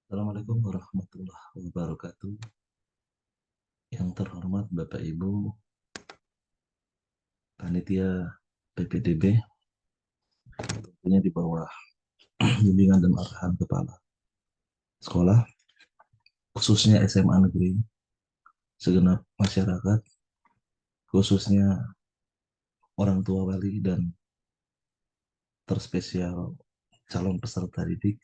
Assalamualaikum warahmatullahi wabarakatuh. Yang terhormat Bapak Ibu Panitia PPDB, tentunya di bawah bimbingan dan arahan Kepala Sekolah, khususnya SMA Negeri, segenap masyarakat, khususnya orang tua wali dan terspesial calon peserta didik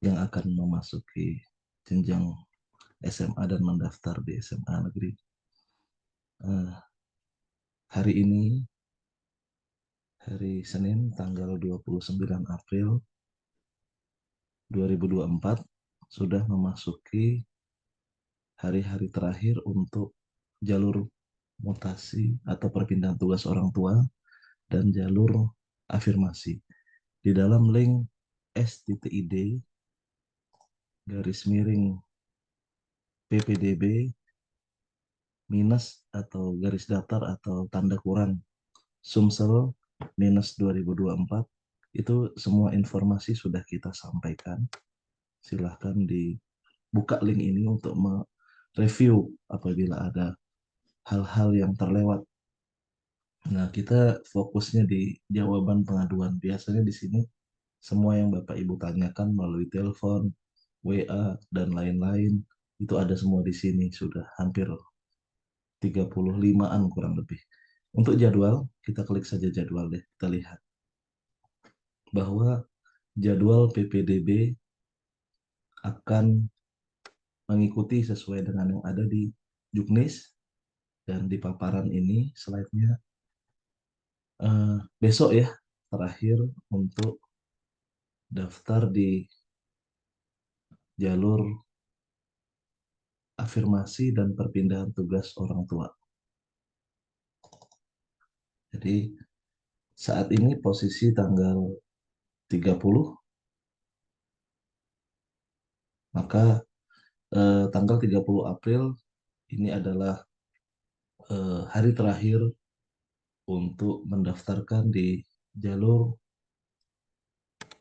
yang akan memasuki jenjang SMA dan mendaftar di SMA Negeri. Eh, Hari ini, hari Senin, tanggal 29 April 2024, sudah memasuki hari-hari terakhir untuk jalur mutasi atau perpindahan tugas orang tua dan jalur afirmasi. Di dalam link s.id garis miring ppdb minus atau garis datar atau tanda kurang Sumsel minus 2024, itu semua informasi sudah kita sampaikan. Silahkan dibuka link ini untuk mereview apabila ada hal-hal yang terlewat. Nah, kita fokusnya di jawaban pengaduan. Biasanya di sini semua yang Bapak Ibu tanyakan melalui telepon, WA, dan lain-lain, itu ada semua di sini. Sudah hampir 35-an kurang lebih. Untuk jadwal, kita klik saja jadwal deh. Kita lihat bahwa jadwal PPDB akan mengikuti sesuai dengan yang ada di Juknis, dan di paparan ini slide-nya besok ya, terakhir untuk daftar di jalur afirmasi dan perpindahan tugas orang tua. Jadi saat ini posisi tanggal 30, maka tanggal 30 April ini adalah hari terakhir untuk mendaftarkan di jalur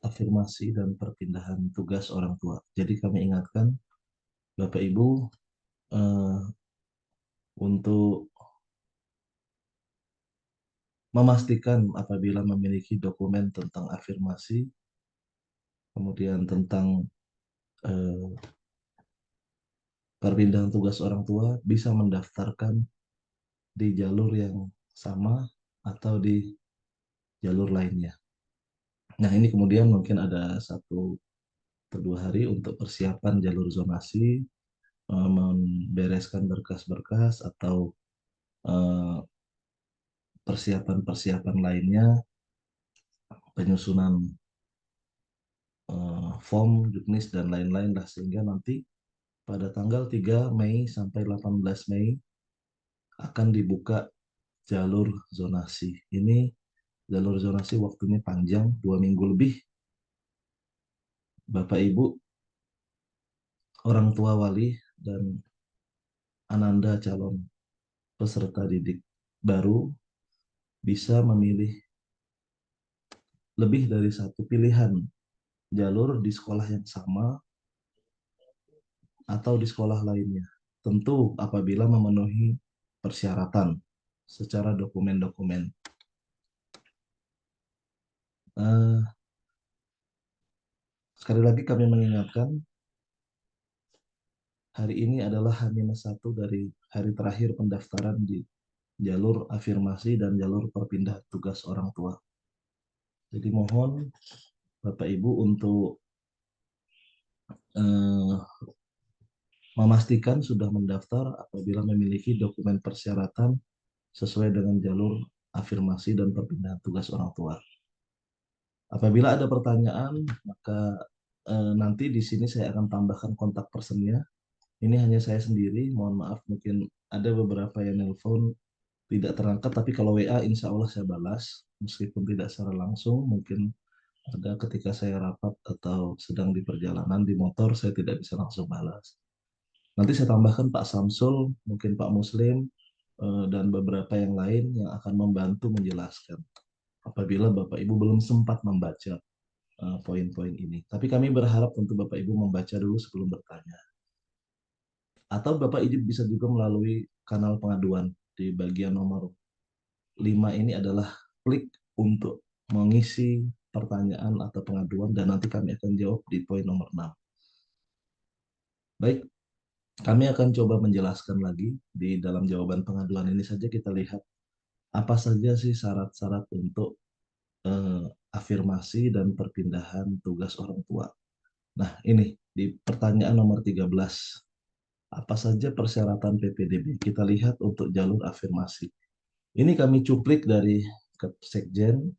afirmasi dan perpindahan tugas orang tua. Jadi kami ingatkan Bapak Ibu eh, untuk memastikan apabila memiliki dokumen tentang afirmasi, kemudian tentang eh, perpindahan tugas orang tua, bisa mendaftarkan di jalur yang sama atau di jalur lainnya. Nah, ini kemudian mungkin ada 1 atau 2 hari untuk persiapan jalur zonasi, membereskan berkas-berkas atau eh, persiapan-persiapan lainnya, penyusunan form, juknis, dan lain-lain lah, sehingga nanti pada tanggal 3 Mei sampai 18 Mei akan dibuka jalur zonasi. Ini jalur zonasi waktunya panjang, 2 minggu lebih. Bapak Ibu, orang tua wali, dan Ananda calon peserta didik baru bisa memilih lebih dari satu pilihan jalur di sekolah yang sama atau di sekolah lainnya. Tentu apabila memenuhi persyaratan secara dokumen-dokumen. Sekali lagi kami mengingatkan, hari ini adalah H-1 dari hari terakhir pendaftaran di jalur afirmasi dan jalur perpindahan tugas orang tua. Jadi mohon Bapak Ibu untuk eh, memastikan sudah mendaftar apabila memiliki dokumen persyaratan sesuai dengan jalur afirmasi dan perpindahan tugas orang tua. Apabila ada pertanyaan, maka nanti di sini saya akan tambahkan kontak personnya. Ini hanya saya sendiri, mohon maaf mungkin ada beberapa yang nelpon tidak terangkat, tapi kalau WA insya Allah saya balas, meskipun tidak secara langsung. Mungkin ada ketika saya rapat atau sedang di perjalanan di motor, saya tidak bisa langsung balas. Nanti saya tambahkan Pak Samsul, mungkin Pak Muslim, dan beberapa yang lain yang akan membantu menjelaskan apabila Bapak Ibu belum sempat membaca. poin-poin ini. Tapi kami berharap untuk Bapak Ibu membaca dulu sebelum bertanya. Atau Bapak Ibu bisa juga melalui kanal pengaduan di bagian nomor 5 ini adalah klik untuk mengisi pertanyaan atau pengaduan dan nanti kami akan jawab di poin nomor 6. Baik, kami akan coba menjelaskan lagi di dalam jawaban pengaduan ini saja kita lihat apa saja sih syarat-syarat untuk eh, afirmasi dan perpindahan tugas orang tua. Nah, ini di pertanyaan nomor 13. Apa saja persyaratan PPDB? Kita lihat untuk jalur afirmasi. Ini kami cuplik dari Kepsekjen,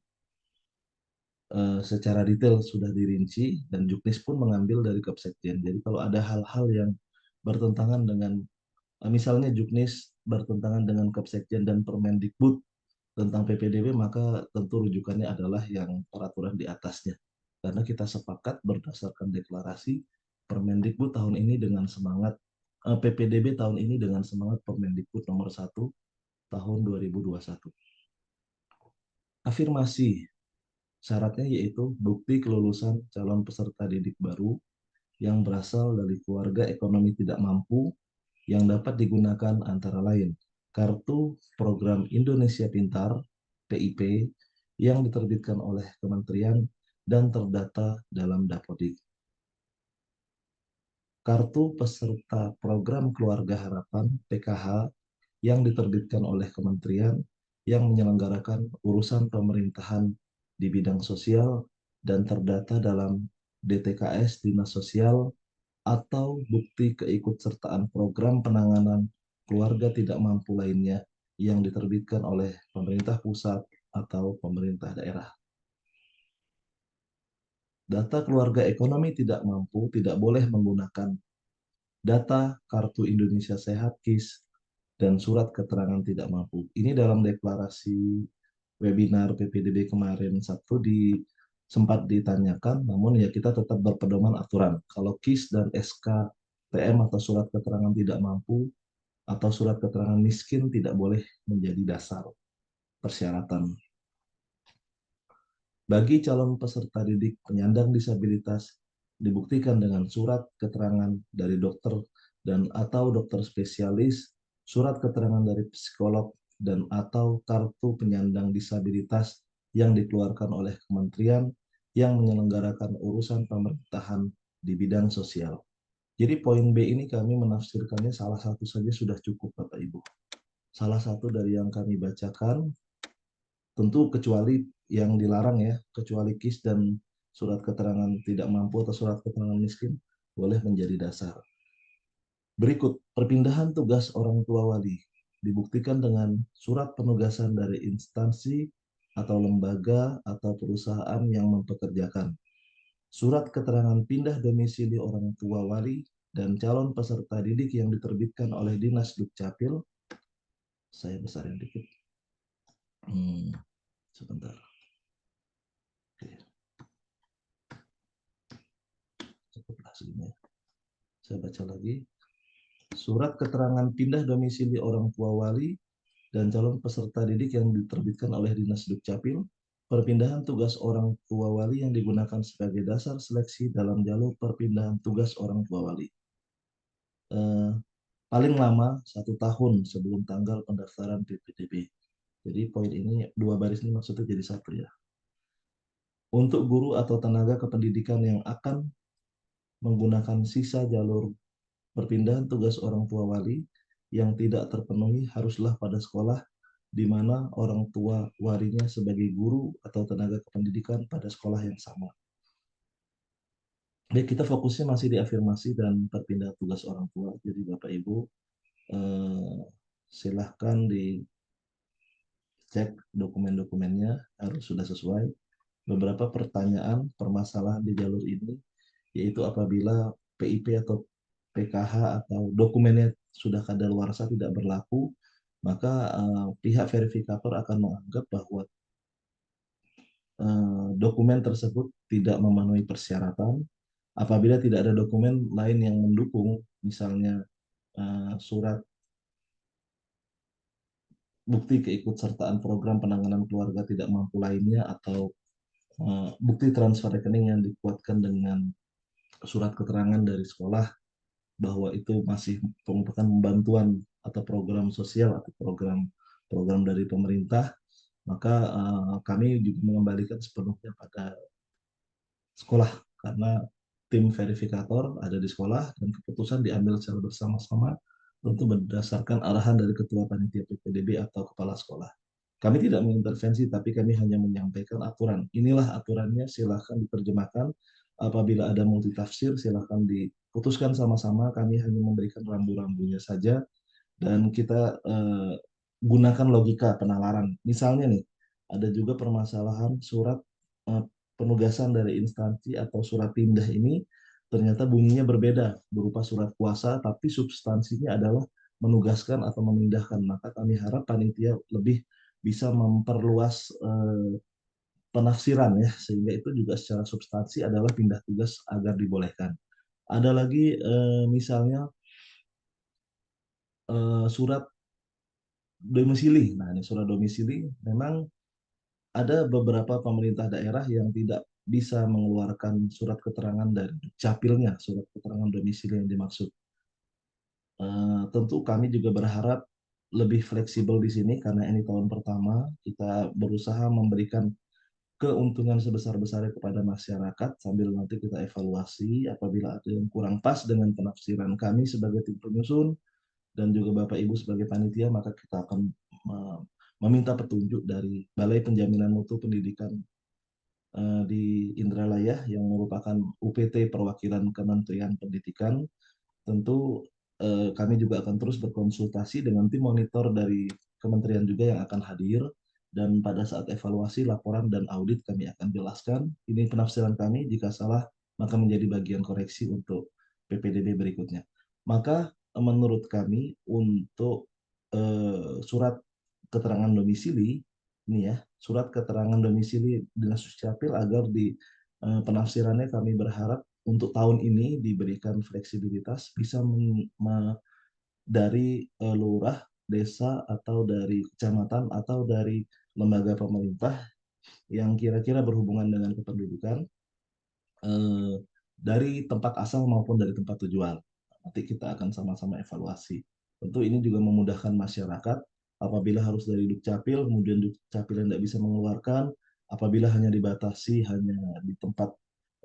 secara detail sudah dirinci dan Juknis pun mengambil dari Kepsekjen. Jadi kalau ada hal-hal yang bertentangan dengan misalnya Juknis bertentangan dengan Kepsekjen dan Permendikbud tentang PPDB, maka tentu rujukannya adalah yang peraturan di atasnya. Karena kita sepakat berdasarkan deklarasi Permendikbud tahun ini dengan semangat PPDB tahun ini dengan semangat Permendikbud nomor 1 tahun 2021. Afirmasi syaratnya yaitu bukti kelulusan calon peserta didik baru yang berasal dari keluarga ekonomi tidak mampu yang dapat digunakan antara lain Kartu Program Indonesia Pintar (PIP) yang diterbitkan oleh Kementerian dan terdata dalam Dapodik. Kartu peserta Program Keluarga Harapan (PKH) yang diterbitkan oleh Kementerian yang menyelenggarakan urusan pemerintahan di bidang sosial dan terdata dalam DTKS Dinas Sosial atau bukti keikutsertaan program penanganan keluarga tidak mampu lainnya yang diterbitkan oleh pemerintah pusat atau pemerintah daerah. Data keluarga ekonomi tidak mampu tidak boleh menggunakan data Kartu Indonesia Sehat KIS dan surat keterangan tidak mampu. Ini dalam deklarasi webinar PPDB kemarin Sabtu sempat ditanyakan, namun ya kita tetap berpedoman aturan. Kalau KIS dan SKTM atau surat keterangan tidak mampu atau surat keterangan miskin tidak boleh menjadi dasar persyaratan. Bagi calon peserta didik penyandang disabilitas dibuktikan dengan surat keterangan dari dokter dan atau dokter spesialis, surat keterangan dari psikolog dan atau kartu penyandang disabilitas yang dikeluarkan oleh kementerian yang menyelenggarakan urusan pemerintahan di bidang sosial. Jadi poin B ini kami menafsirkannya salah satu saja sudah cukup Bapak Ibu. Salah satu dari yang kami bacakan, tentu kecuali yang dilarang ya, kecuali KIS dan surat keterangan tidak mampu atau surat keterangan miskin boleh menjadi dasar. Berikut, perpindahan tugas orang tua wali dibuktikan dengan surat penugasan dari instansi atau lembaga atau perusahaan yang mempekerjakan, surat keterangan pindah domisili orang tua wali dan calon peserta didik yang diterbitkan oleh Dinas Dukcapil. Saya besarin dikit. Sebentar. Oke. Cukuplah segini. Saya baca lagi. Surat keterangan pindah domisili orang tua wali dan calon peserta didik yang diterbitkan oleh Dinas Dukcapil, perpindahan tugas orang tua wali yang digunakan sebagai dasar seleksi dalam jalur perpindahan tugas orang tua wali. Paling lama 1 tahun sebelum tanggal pendaftaran PPDB. Jadi poin ini 2 baris ini maksudnya jadi 1 ya. Untuk guru atau tenaga kependidikan yang akan menggunakan sisa jalur perpindahan tugas orang tua wali yang tidak terpenuhi haruslah pada sekolah di mana orang tua walinya sebagai guru atau tenaga kependidikan pada sekolah yang sama. Baik, kita fokusnya masih di afirmasi dan perpindahan tugas orang tua. Jadi Bapak Ibu silahkan dicek dokumen-dokumennya harus sudah sesuai. Beberapa pertanyaan permasalahan di jalur ini yaitu apabila PIP atau PKH atau dokumennya sudah kadaluarsa tidak berlaku, maka pihak verifikator akan menganggap bahwa dokumen tersebut tidak memenuhi persyaratan. Apabila tidak ada dokumen lain yang mendukung, misalnya surat bukti keikutsertaan program penanganan keluarga tidak mampu lainnya atau bukti transfer rekening yang dikuatkan dengan surat keterangan dari sekolah bahwa itu masih merupakan bantuan atau program sosial atau program program dari pemerintah, maka kami juga mengembalikan sepenuhnya pada sekolah karena tim verifikator ada di sekolah dan keputusan diambil secara bersama-sama tentu berdasarkan arahan dari ketua panitia PPDB atau kepala sekolah. Kami tidak mengintervensi, tapi kami hanya menyampaikan aturan. Inilah aturannya, silahkan diterjemahkan. Apabila ada multitafsir, silahkan diputuskan sama-sama. Kami hanya memberikan rambu-rambunya saja dan kita gunakan logika penalaran. Misalnya nih, ada juga permasalahan surat eh, penugasan dari instansi atau surat pindah ini ternyata bunyinya berbeda berupa surat kuasa, tapi substansinya adalah menugaskan atau memindahkan. Maka kami harap panitia lebih bisa memperluas penafsiran ya, sehingga itu juga secara substansi adalah pindah tugas agar dibolehkan. Ada lagi misalnya surat domisili. Nah, ini surat domisili memang ada beberapa pemerintah daerah yang tidak bisa mengeluarkan surat keterangan dari capilnya, surat keterangan domisili yang dimaksud. Tentu kami juga berharap lebih fleksibel di sini karena ini tahun pertama kita berusaha memberikan keuntungan sebesar-besarnya kepada masyarakat sambil nanti kita evaluasi apabila ada yang kurang pas dengan penafsiran kami sebagai tim penyusun dan juga Bapak Ibu sebagai panitia, maka kita akan meminta petunjuk dari Balai Penjaminan Mutu Pendidikan di Indralaya yang merupakan UPT perwakilan Kementerian Pendidikan. Tentu kami juga akan terus berkonsultasi dengan tim monitor dari kementerian juga yang akan hadir, dan pada saat evaluasi laporan dan audit kami akan jelaskan ini penafsiran kami, jika salah maka menjadi bagian koreksi untuk PPDB berikutnya. Maka menurut kami untuk surat keterangan domisili ini ya, surat keterangan domisili Dinas Dukcapil agar di penafsirannya kami berharap untuk tahun ini diberikan fleksibilitas bisa dari lurah, desa, atau dari kecamatan, atau dari lembaga pemerintah yang kira-kira berhubungan dengan kependudukan eh, dari tempat asal maupun dari tempat tujuan. Nanti kita akan sama-sama evaluasi. Tentu ini juga memudahkan masyarakat apabila harus dari Dukcapil, kemudian Dukcapil yang tidak bisa mengeluarkan, apabila hanya dibatasi hanya di tempat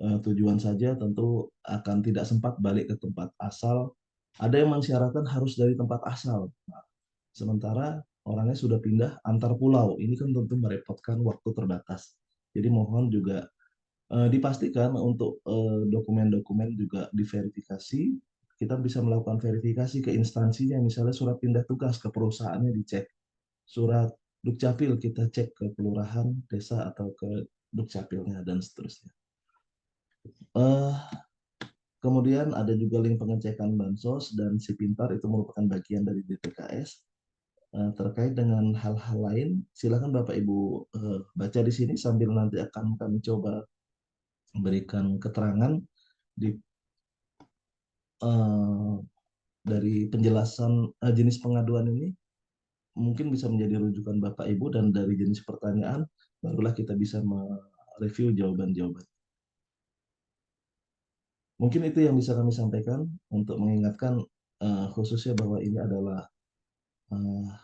tujuan saja, tentu akan tidak sempat balik ke tempat asal. Ada yang mensyaratkan harus dari tempat asal. Nah, sementara orangnya sudah pindah antar pulau. Ini kan tentu merepotkan waktu terbatas. Jadi mohon juga dipastikan untuk dokumen-dokumen juga diverifikasi. Kita bisa melakukan verifikasi ke instansinya, misalnya surat pindah tugas ke perusahaannya dicek, surat dukcapil kita cek ke kelurahan, desa, atau ke dukcapilnya dan seterusnya. Uh, Kemudian ada juga link pengecekan bansos dan si pintar itu merupakan bagian dari DPKS. Terkait dengan hal-hal lain, silakan Bapak Ibu baca di sini sambil nanti akan kami coba berikan keterangan di uh, dari penjelasan jenis pengaduan ini mungkin bisa menjadi rujukan Bapak Ibu, dan dari jenis pertanyaan barulah kita bisa mereview jawaban-jawaban. Mungkin itu yang bisa kami sampaikan untuk mengingatkan khususnya bahwa ini adalah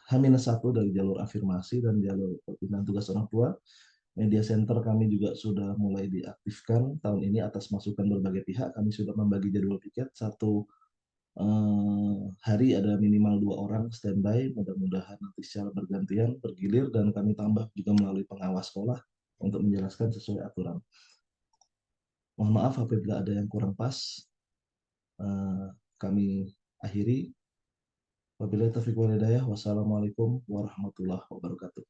H-1 dari jalur afirmasi dan jalur perpindahan tugas orang tua. Media center kami juga sudah mulai diaktifkan tahun ini atas masukan berbagai pihak. Kami sudah membagi jadwal piket satu hari ada minimal 2 orang standby, mudah-mudahan nanti secara bergantian bergilir dan kami tambah juga melalui pengawas sekolah untuk menjelaskan sesuai aturan. Mohon maaf apabila ada yang kurang pas. Kami akhiri. Wabillahi taufiq wal hidayah. Wassalamualaikum warahmatullahi wabarakatuh.